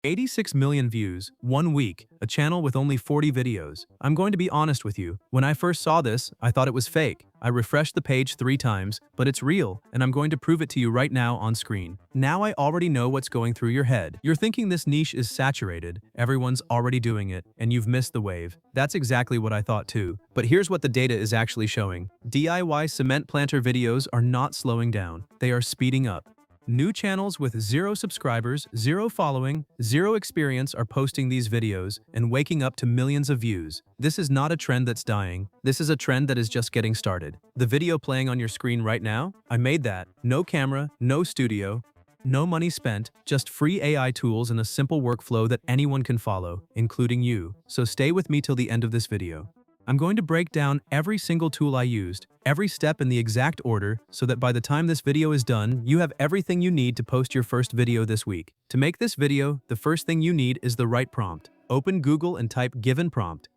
86 million views, 1 week, a channel with only 40 videos. I'm going to be honest with you. When I first saw this, I thought it was fake. I refreshed the page 3 times, but it's real, and I'm going to prove it to you right now on screen. Now I already know what's going through your head. You're thinking this niche is saturated, everyone's already doing it, and you've missed the wave. That's exactly what I thought too. But here's what the data is actually showing. DIY cement planter videos are not slowing down. They are speeding up. New channels with 0 subscribers, 0 following, 0 experience are posting these videos and waking up to millions of views. This is not a trend that's dying. This is a trend that is just getting started. The video playing on your screen right now, I made that. No camera, no studio, no money spent, just free AI tools and a simple workflow that anyone can follow, including you. So stay with me till the end of this video. I'm going to break down every single tool I used, every step in the exact order, so that by the time this video is done, you have everything you need to post your first video this week. To make this video, the first thing you need is the right prompt. Open Google and type given prompt.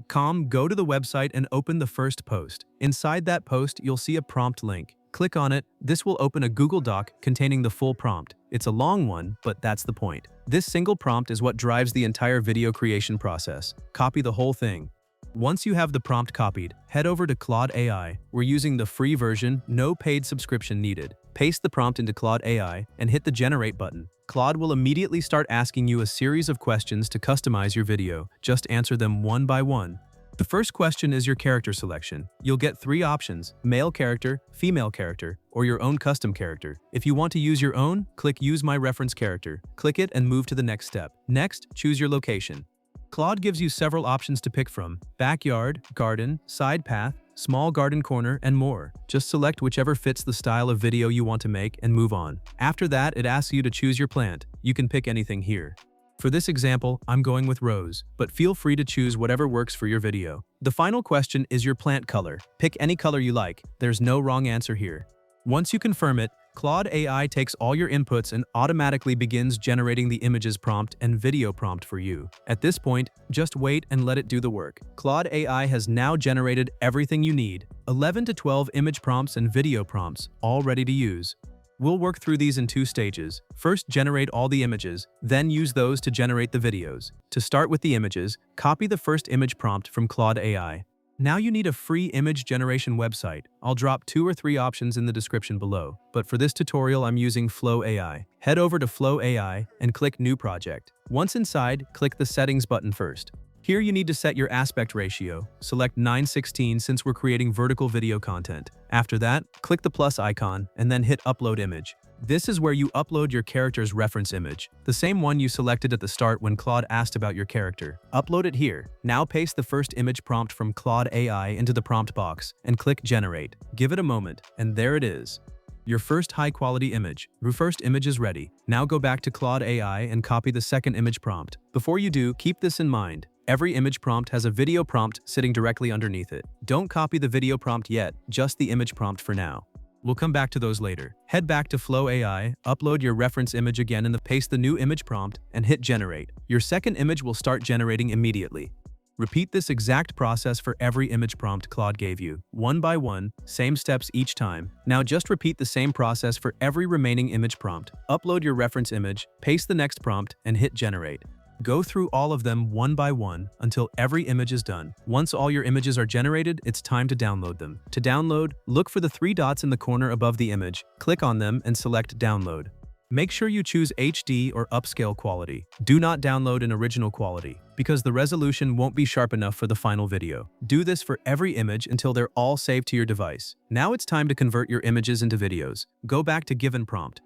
Go to the website and open the first post. Inside that post, you'll see a prompt link. Click on it. This will open a Google Doc containing the full prompt. It's a long one, but that's the point. This single prompt is what drives the entire video creation process. Copy the whole thing. Once you have the prompt copied, head over to Claude AI. We're using the free version, no paid subscription needed. Paste the prompt into Claude AI and hit the generate button. Claude will immediately start asking you a series of questions to customize your video. Just answer them one by one. The first question is your character selection. You'll get 3 options: male character, female character, or your own custom character. If you want to use your own, click Use My Reference Character. Click it and move to the next step. Next, choose your location. Claude gives you several options to pick from: backyard, garden, side path, small garden corner, and more. Just select whichever fits the style of video you want to make and move on. After that, it asks you to choose your plant. You can pick anything here. For this example, I'm going with rose, but feel free to choose whatever works for your video. The final question is your plant color. Pick any color you like. There's no wrong answer here. Once you confirm it, Claude AI takes all your inputs and automatically begins generating the images prompt and video prompt for you. At this point, just wait and let it do the work. Claude AI has now generated everything you need: 11 to 12 image prompts and video prompts, all ready to use. We'll work through these in 2 stages. First, generate all the images, then use those to generate the videos. To start with the images, copy the first image prompt from Claude AI. Now you need a free image generation website. I'll drop 2 or 3 options in the description below, but for this tutorial I'm using Flow AI. Head over to Flow AI and click New Project. Once inside, click the Settings button first. Here you need to set your aspect ratio. Select 9:16 since we're creating vertical video content. After that, click the plus icon and then hit Upload Image. This is where you upload your character's reference image, the same one you selected at the start when Claude asked about your character. Upload it here. Now paste the first image prompt from Claude AI into the prompt box and click Generate. Give it a moment, and there it is. Your first high-quality image. Your first image is ready. Now go back to Claude AI and copy the second image prompt. Before you do, keep this in mind. Every image prompt has a video prompt sitting directly underneath it. Don't copy the video prompt yet, just the image prompt for now. We'll come back to those later. Head back to Flow AI, upload your reference image again and paste the new image prompt and hit Generate. Your second image will start generating immediately. Repeat this exact process for every image prompt Claude gave you, one by one, same steps each time. Now just repeat the same process for every remaining image prompt. Upload your reference image, paste the next prompt, and hit Generate. Go through all of them one by one until every image is done. Once all your images are generated, it's time to download them. To download, look for the 3 dots in the corner above the image, click on them and select Download. Make sure you choose HD or upscale quality. Do not download in original quality, because the resolution won't be sharp enough for the final video. Do this for every image until they're all saved to your device. Now it's time to convert your images into videos. Go back to Given Prompt.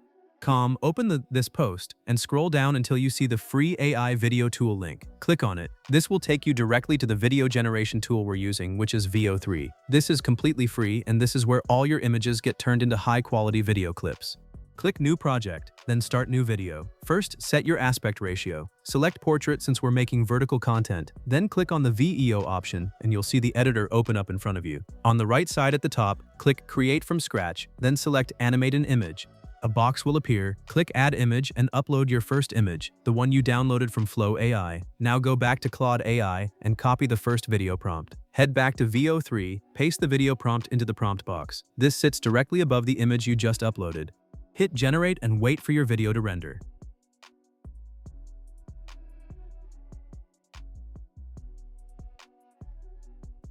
Open this post and scroll down until you see the free AI video tool link. Click on it. This will take you directly to the video generation tool we're using, which is VO3. This is completely free, and this is where all your images get turned into high-quality video clips. Click New Project, then Start New Video. First, set your aspect ratio. Select Portrait since we're making vertical content. Then click on the VEO option, and you'll see the editor open up in front of you. On the right side at the top, click Create from Scratch, then select Animate an Image. A box will appear. Click Add Image and upload your first image, the one you downloaded from Flow AI. Now go back to Claude AI and copy the first video prompt. Head back to VO3, paste the video prompt into the prompt box. This sits directly above the image you just uploaded. Hit Generate and wait for your video to render.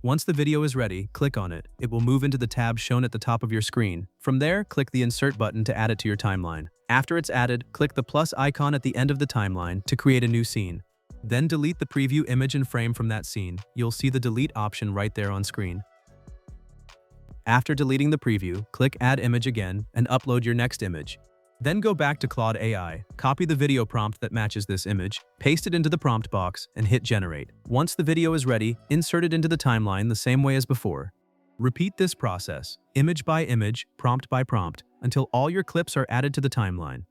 Once the video is ready, click on it. It will move into the tab shown at the top of your screen. From there, click the Insert button to add it to your timeline. After it's added, click the plus icon at the end of the timeline to create a new scene. Then delete the preview image and frame from that scene. You'll see the delete option right there on screen. After deleting the preview, click Add Image again and upload your next image. Then go back to Claude AI, copy the video prompt that matches this image, paste it into the prompt box, and hit Generate. Once the video is ready, insert it into the timeline the same way as before. Repeat this process, image by image, prompt by prompt, until all your clips are added to the timeline.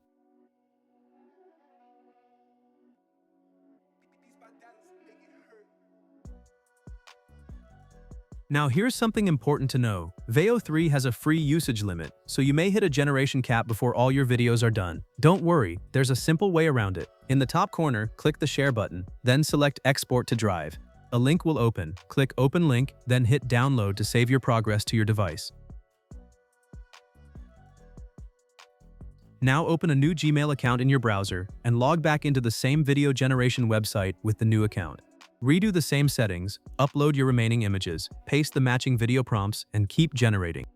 Now here's something important to know. Veo 3 has a free usage limit, so you may hit a generation cap before all your videos are done. Don't worry, there's a simple way around it. In the top corner, click the Share button, then select Export to Drive. A link will open. Click Open Link, then hit Download to save your progress to your device. Now open a new Gmail account in your browser and log back into the same video generation website with the new account. Redo the same settings, upload your remaining images, paste the matching video prompts, and keep generating.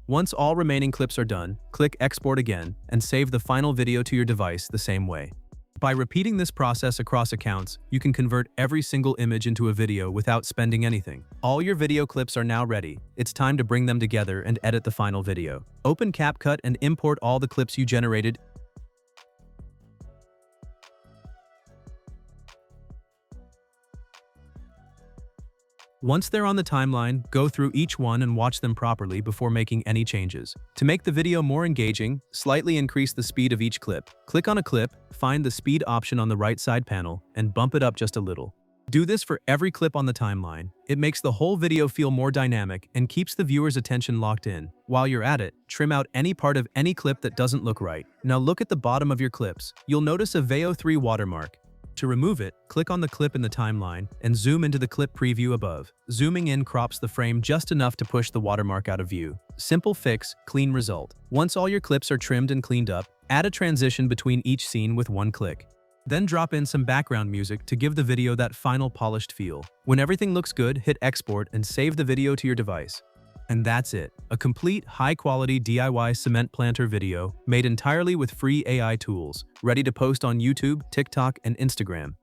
Once all remaining clips are done, click Export again and save the final video to your device the same way. By repeating this process across accounts, you can convert every single image into a video without spending anything. All your video clips are now ready. It's time to bring them together and edit the final video. Open CapCut and import all the clips you generated. Once they're on the timeline, go through each one and watch them properly before making any changes. To make the video more engaging, slightly increase the speed of each clip. Click on a clip, find the speed option on the right side panel, and bump it up just a little. Do this for every clip on the timeline. It makes the whole video feel more dynamic and keeps the viewer's attention locked in. While you're at it, trim out any part of any clip that doesn't look right. Now look at the bottom of your clips. You'll notice a Veo 3 watermark. To remove it, click on the clip in the timeline and zoom into the clip preview above. Zooming in crops the frame just enough to push the watermark out of view. Simple fix, clean result. Once all your clips are trimmed and cleaned up, add a transition between each scene with one click. Then drop in some background music to give the video that final polished feel. When everything looks good, hit Export and save the video to your device. And that's it. A complete, high-quality DIY cement planter video made entirely with free AI tools, ready to post on YouTube, TikTok, and Instagram.